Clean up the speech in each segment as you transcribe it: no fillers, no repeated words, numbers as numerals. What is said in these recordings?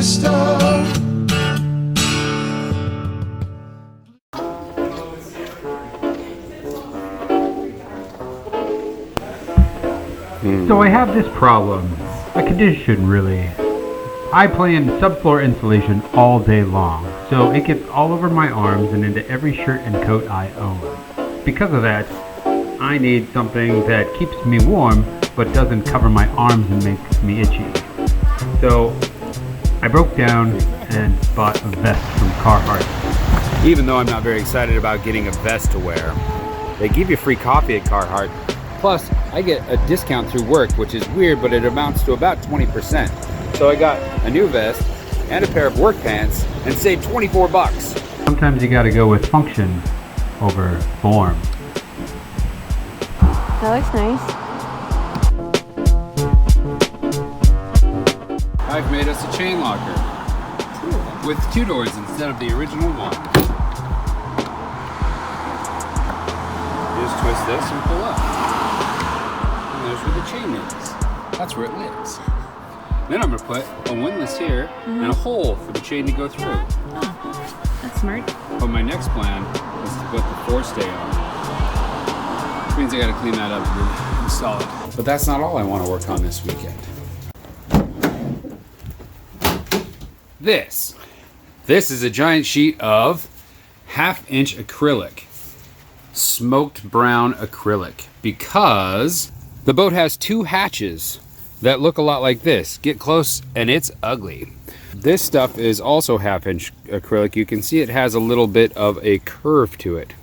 crystal. So I have this problem, a condition really. I play in subfloor insulation all day long, so it gets all over my arms and into every shirt and coat I own. Because of that, I need something that keeps me warm but doesn't cover my arms and makes me itchy. So I broke down and bought a vest from Carhartt. Even though I'm not very excited about getting a vest to wear, they give you free coffee at Carhartt. Plus, I get a discount through work, which is weird, but it amounts to about 20%. So I got a new vest and a pair of work pants and saved 24 bucks. Sometimes you gotta go with function over form. That looks nice. I've made us a chain locker with 2 doors instead of the original one. You just twist this and pull up. And there's where the chain is. That's where it lives. Then I'm gonna put a windlass here and a hole for the chain to go through. Oh, that's smart. But my next plan is to put the forestay on. Which means I gotta clean that up and install it. But that's not all I wanna work on this weekend. This is a giant sheet of 1/2-inch acrylic. Smoked brown acrylic. Because the boat has 2 hatches that look a lot like this. Get close and it's ugly. This stuff is also 1/2-inch acrylic. You can see it has a little bit of a curve to it.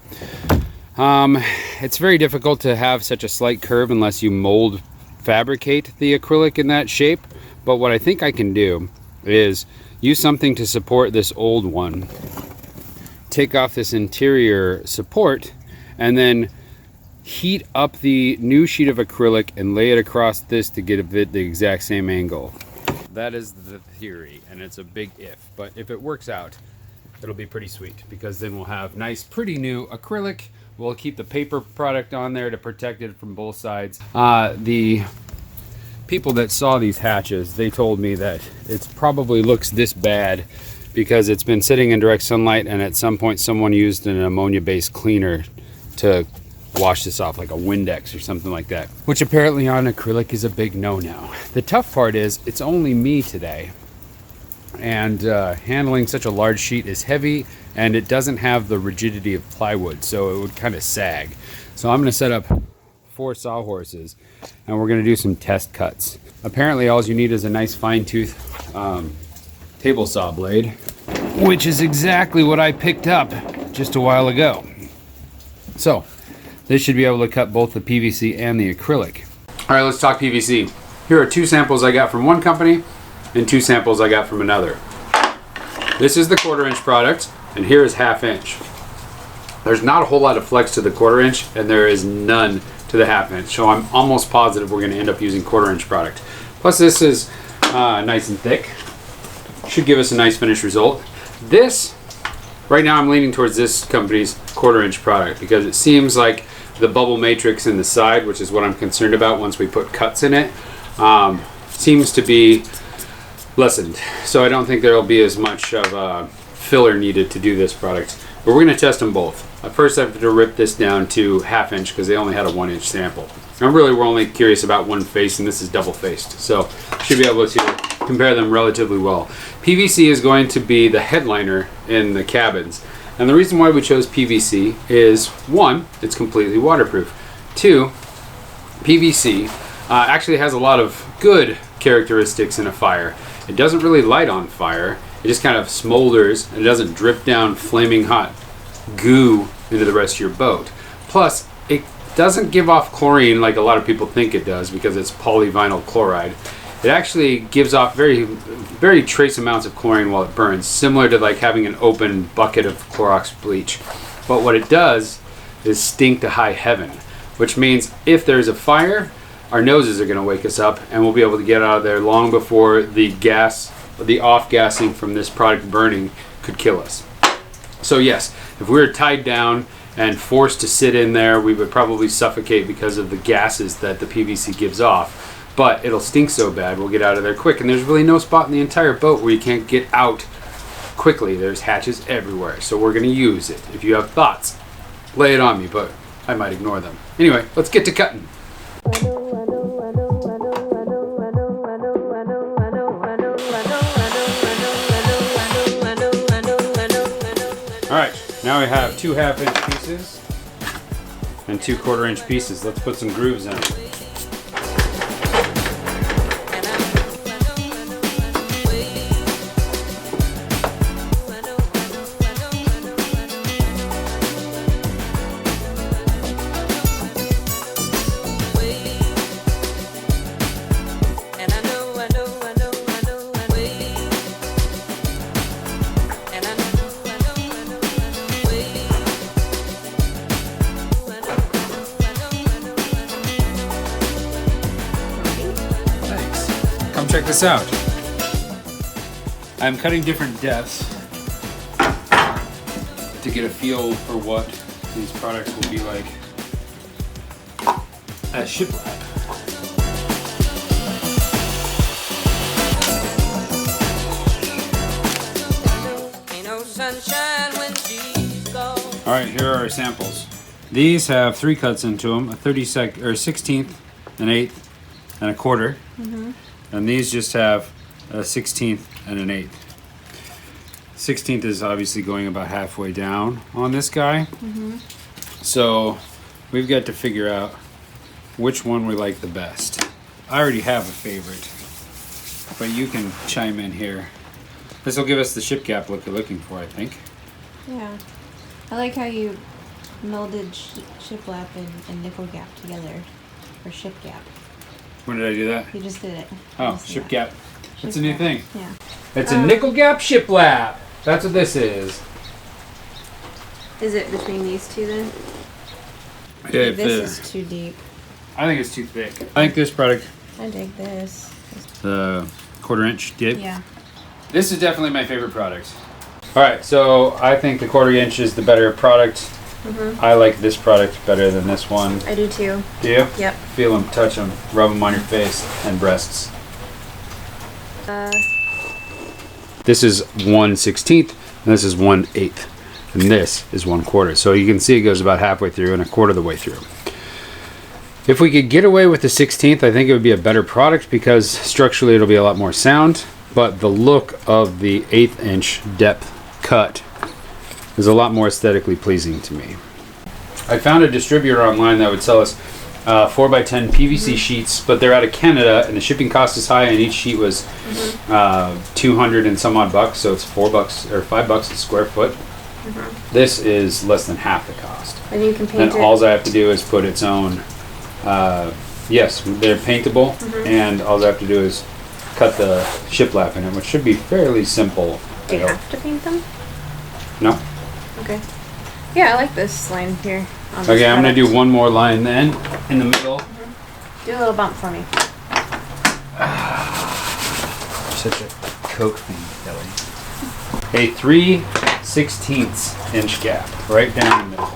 It's very difficult to have such a slight curve unless you mold fabricate the acrylic in that shape. But what I think I can do is use something to support this old one. Take off this interior support and then heat up the new sheet of acrylic and lay it across this to get it the exact same angle. That is the theory, and it's a big if, but if it works out, it'll be pretty sweet, because then we'll have nice, pretty new acrylic. We'll keep the paper product on there to protect it from both sides. The people that saw these hatches, they told me that it probably looks this bad because it's been sitting in direct sunlight, and at some point someone used an ammonia-based cleaner to wash this off, like a Windex or something like that, which apparently on acrylic is a big no-no. The tough part is it's only me today, and handling such a large sheet is heavy, and it doesn't have the rigidity of plywood, so it would kind of sag. So I'm going to set up 4 sawhorses, and we're going to do some test cuts. Apparently all you need is a nice fine-tooth table saw blade, which is exactly what I picked up just a while ago. So this should be able to cut both the PVC and the acrylic. All right, let's talk PVC. Here are 2 samples I got from one company and 2 samples I got from another. This is the 1/4-inch product, and here is 1/2-inch. There's not a whole lot of flex to the 1/4-inch, and there is none to the 1/2-inch. So I'm almost positive we're gonna end up using 1/4-inch product. Plus this is nice and thick. Should give us a nice finished result. This, right now I'm leaning towards this company's 1/4-inch product because it seems like the bubble matrix in the side, which is what I'm concerned about once we put cuts in it, seems to be lessened. So I don't think there'll be as much of filler needed to do this product. But we're going to test them both. First I have to rip this down to 1/2-inch because they only had a 1-inch sample. And really we're only curious about one face, and this is double faced. So should be able to compare them relatively well. PVC is going to be the headliner in the cabins. And the reason why we chose PVC is, 1, it's completely waterproof. 2, PVC actually has a lot of good characteristics in a fire. It doesn't really light on fire. It just kind of smolders, and it doesn't drip down flaming hot goo into the rest of your boat. Plus, it doesn't give off chlorine like a lot of people think it does because it's polyvinyl chloride. It actually gives off very, very trace amounts of chlorine while it burns, similar to like having an open bucket of Clorox bleach. But what it does is stink to high heaven, which means if there's a fire, our noses are going to wake us up, and we'll be able to get out of there long before the gas, the off-gassing from this product burning could kill us. So yes, if we were tied down and forced to sit in there, we would probably suffocate because of the gases that the PVC gives off. But it'll stink so bad, we'll get out of there quick. And there's really no spot in the entire boat where you can't get out quickly. There's hatches everywhere, so we're going to use it. If you have thoughts, lay it on me, but I might ignore them. Anyway, let's get to cutting. Alright, now we have 2 half-inch pieces and 2 quarter-inch pieces. Let's put some grooves in. Check this out. I'm cutting different depths to get a feel for what these products will be like as shiplap. Alright, here are our samples. These have 3 cuts into them, a 16th, an 1/8, and a quarter. And these just have a 16th and an 1/8. 16th is obviously going about halfway down on this guy. So we've got to figure out which one we like the best. I already have a favorite, but you can chime in here. This will give us the ship gap look you're looking for, I think. Yeah. I like how you melded shiplap and nickel gap together for ship gap. When did I do that? You just did it. Oh, ship gap. That's a new thing. Yeah. It's a nickel gap shiplap. That's what this is. Is it between these two then? Yeah, This is too deep. I think it's too thick. I think this product, I dig this. the quarter-inch dip. Yeah. This is definitely my favorite product. All right, so I think the quarter-inch is the better product. I like this product better than this one. I do too. Do you? Yep. Feel them, touch them, rub them on your face and breasts. This is 1/16, and this is 1/8, and this is 1/4. So you can see it goes about halfway through and a quarter of the way through. If we could get away with the 16th, I think it would be a better product because structurally it'll be a lot more sound, but the look of the 1/8 inch depth cut is a lot more aesthetically pleasing to me. I found a distributor online that would sell us 4x10 PVC sheets, but they're out of Canada and the shipping cost is high and each sheet was 200 and some odd bucks, so it's $4 or $5 a square foot. This is less than half the cost. And you can paint it. And all I have to do is put its own, yes, they're paintable, and all I have to do is cut the shiplap in it, which should be fairly simple. Do you have to paint them? No. Okay. Yeah, I like this line here. On this Okay, I'm gonna product. do one more line then, in the middle. Do a little bump for me. Such a Coke thing, Kelly. A 3/16 inch gap, right down the middle.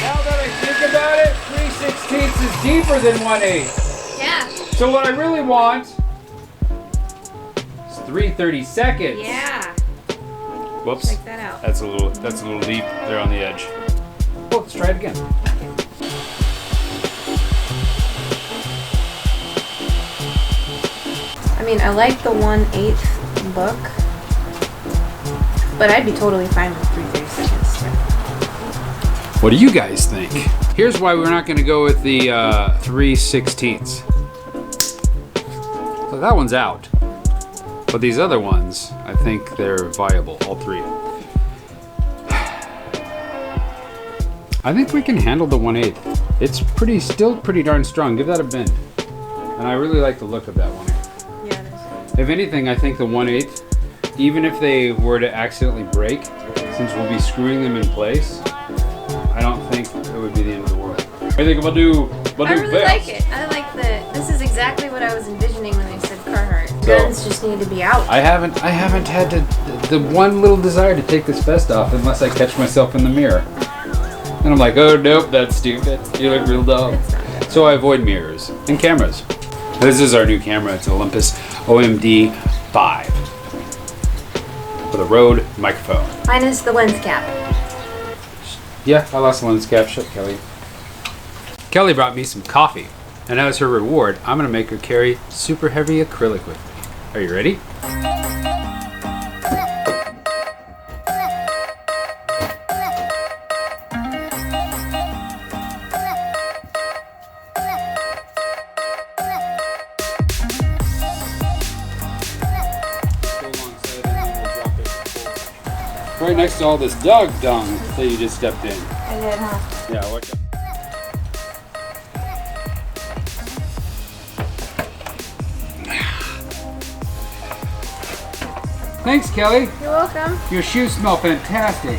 Now that I think about it, 3/16 is deeper than 1/8. Yeah. So what I really want is 3/32. Yeah. Whoops. Check that out. That's a little deep there on the edge. Oh, let's try it again. I mean, I like the 1/8 look, but I'd be totally fine with 3/32. What do you guys think? Here's why we're not going to go with the 3/16. So that one's out. But these other ones, I think they're viable, all 3. I think we can handle the 1/8. It's still pretty darn strong. Give that a bend. And I really like the look of that 1/8. Yeah, it is. If anything, I think the 1/8, even if they were to accidentally break, since we'll be screwing them in place, I don't think it would be the end of the world. I think we'll do I really like it. I like this is exactly what I was envisioning when I said Carhartt. So, Guns just need to be out. I haven't had to the one little desire to take this vest off unless I catch myself in the mirror. And I'm like, oh nope, that's stupid. You look real dumb. So I avoid mirrors and cameras. This is our new camera. It's an Olympus OMD 5 with a Rode microphone. Minus the lens cap. Yeah, I lost the lens cap. Shut Kelly. Kelly brought me some coffee, and as her reward, I'm gonna make her carry super heavy acrylic with me. Are you ready? Right next to all this dog dung that you just stepped in. I did, huh? Yeah, watch out. Thanks, Kelly. You're welcome. Your shoes smell fantastic.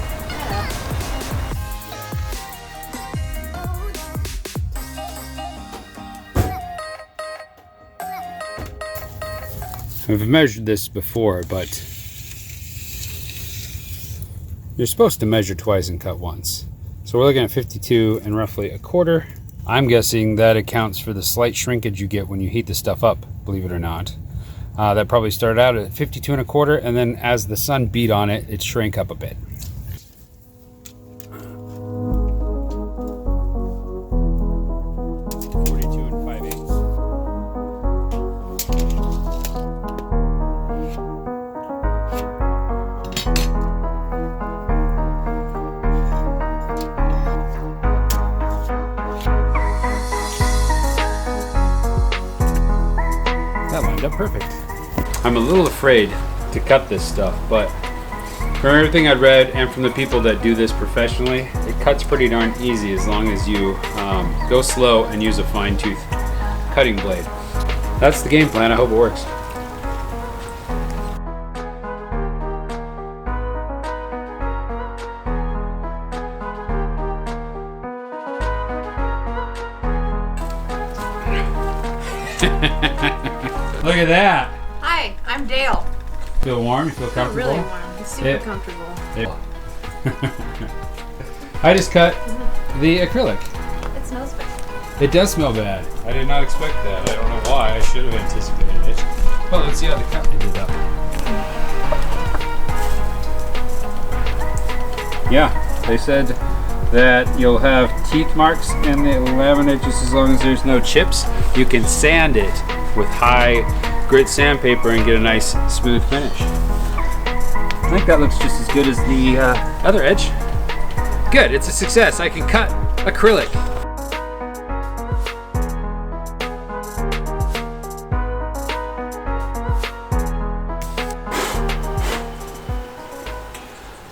I've measured this before, but you're supposed to measure twice and cut once. So we're looking at 52 and roughly 1/4. I'm guessing that accounts for the slight shrinkage you get when you heat the stuff up, believe it or not. That probably started out at 52 and 1/4, and then as the sun beat on it, it shrank up a bit. That lined up perfect. I'm a little afraid to cut this stuff, but from everything I've read and from the people that do this professionally, it cuts pretty darn easy as long as you go slow and use a fine-tooth cutting blade. That's the game plan. I hope it works. Look at that. Hi, I'm Dale. Feel warm? You feel comfortable? Really warm. It's super comfortable. I just cut the acrylic. It smells bad. It does smell bad. I did not expect that. I don't know why. I should have anticipated it. Well, let's see how the cut ended up. Yeah, they said that you'll have teeth marks in the laminate just as long as there's no chips. You can sand it with high grit sandpaper and get a nice smooth finish. I think that looks just as good as the other edge. Good, it's a success. I can cut acrylic.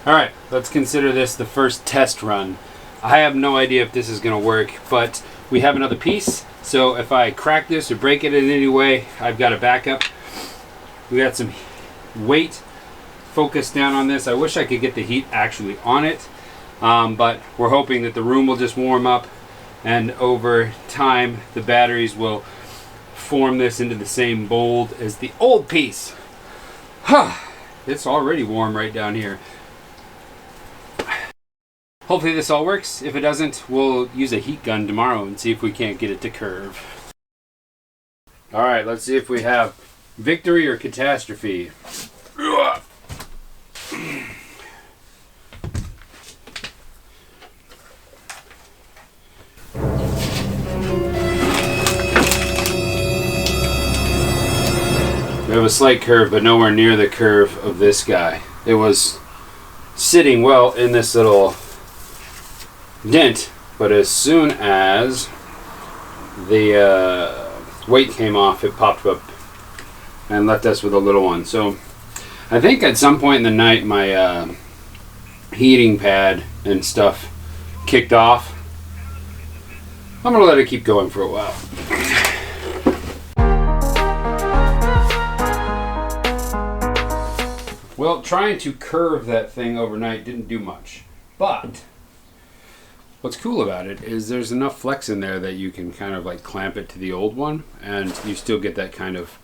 All right, let's consider this the first test run. I have no idea if this is gonna work, but we have another piece. So if I crack this or break it in any way, I've got a backup. We got some weight focused down on this. I wish I could get the heat actually on it, but we're hoping that the room will just warm up, and over time the batteries will form this into the same mold as the old piece. It's already warm right down here. Hopefully this all works. If it doesn't, we'll use a heat gun tomorrow and see if we can't get it to curve. All right, let's see if we have victory or catastrophe. We have a slight curve, but nowhere near the curve of this guy. It was sitting well in this little dent, but as soon as the weight came off, it popped up and left us with a little one. So I think at some point in the night my heating pad and stuff kicked off. I'm gonna let it keep going for a while. Well, trying to curve that thing overnight didn't do much, but what's cool about it is there's enough flex in there that you can kind of like clamp it to the old one, and you still get that kind of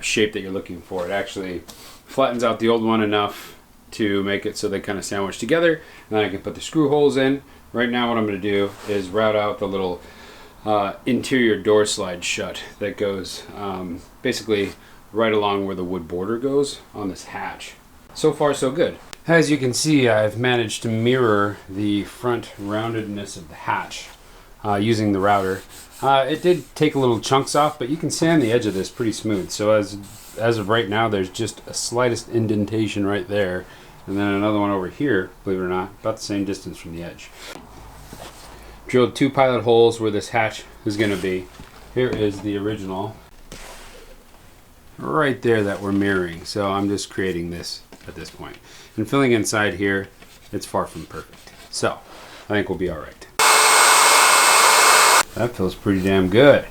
shape that you're looking for. It actually flattens out the old one enough to make it so they kind of sandwich together, and then I can put the screw holes in. Right now what I'm going to do is route out the little interior door slide shut that goes basically right along where the wood border goes on this hatch. So far so good. As you can see, I've managed to mirror the front roundedness of the hatch using the router. It did take a little chunks off, but you can sand the edge of this pretty smooth. So as of right now, there's just a slightest indentation right there, and then another one over here, believe it or not, about the same distance from the edge. Drilled 2 pilot holes where this hatch is going to be. Here is the original right there that we're mirroring. So I'm just creating this at this point. And filling inside here, it's far from perfect. So I think we'll be all right. That feels pretty damn good.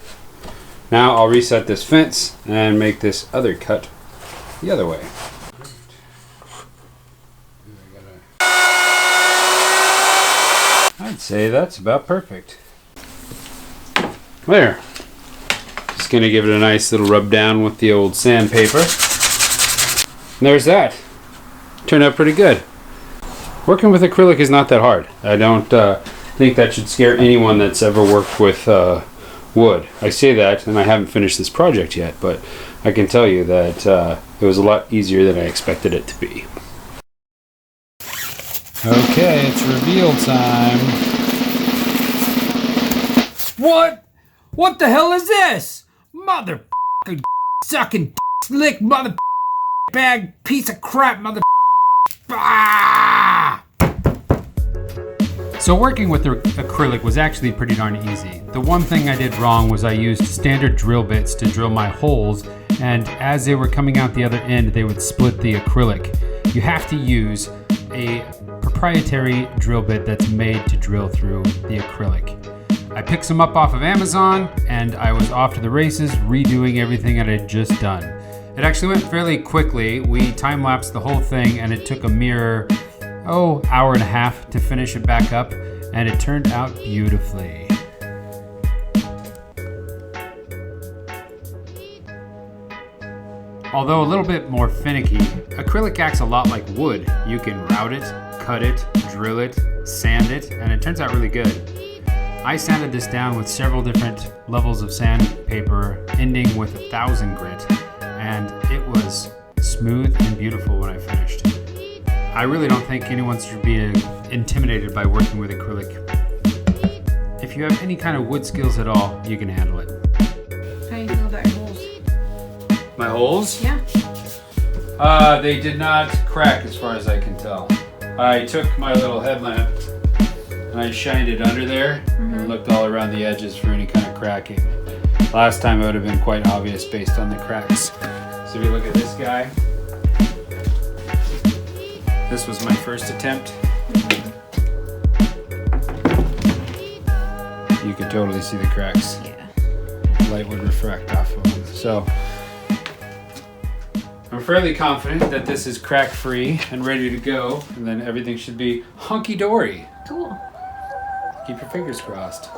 Now I'll reset this fence and make this other cut the other way. I'd say that's about perfect. There. Just gonna give it a nice little rub down with the old sandpaper. And there's that. Turned out pretty good. Working with acrylic is not that hard. I don't think that should scare anyone that's ever worked with wood. I say that, and I haven't finished this project yet, but I can tell you that it was a lot easier than I expected it to be. Okay, it's reveal time. What? What the hell is this? Mother sucking slick mother bag piece of crap mother. Ah! So working with the acrylic was actually pretty darn easy. The one thing I did wrong was I used standard drill bits to drill my holes, and as they were coming out the other end, they would split the acrylic. You have to use a proprietary drill bit that's made to drill through the acrylic. I picked some up off of Amazon, and I was off to the races redoing everything that I had just done. It actually went fairly quickly. We time-lapsed the whole thing, and it took a mere hour and a half to finish it back up, and it turned out beautifully. Although a little bit more finicky, acrylic acts a lot like wood. You can route it, cut it, drill it, sand it, and it turns out really good. I sanded this down with several different levels of sandpaper, ending with 1000 grit, and it was smooth and beautiful when I finished. I really don't think anyone should be intimidated by working with acrylic. If you have any kind of wood skills at all, you can handle it. How do you feel about your holes? My holes? Yeah. They did not crack as far as I can tell. I took my little headlamp and I shined it under there and looked all around the edges for any kind of cracking. Last time it would have been quite obvious based on the cracks. So if you look at this guy, this was my first attempt. You could totally see the cracks. Yeah. Light would refract off of them. So I'm fairly confident that this is crack free and ready to go, and then everything should be hunky dory. Cool. Keep your fingers crossed.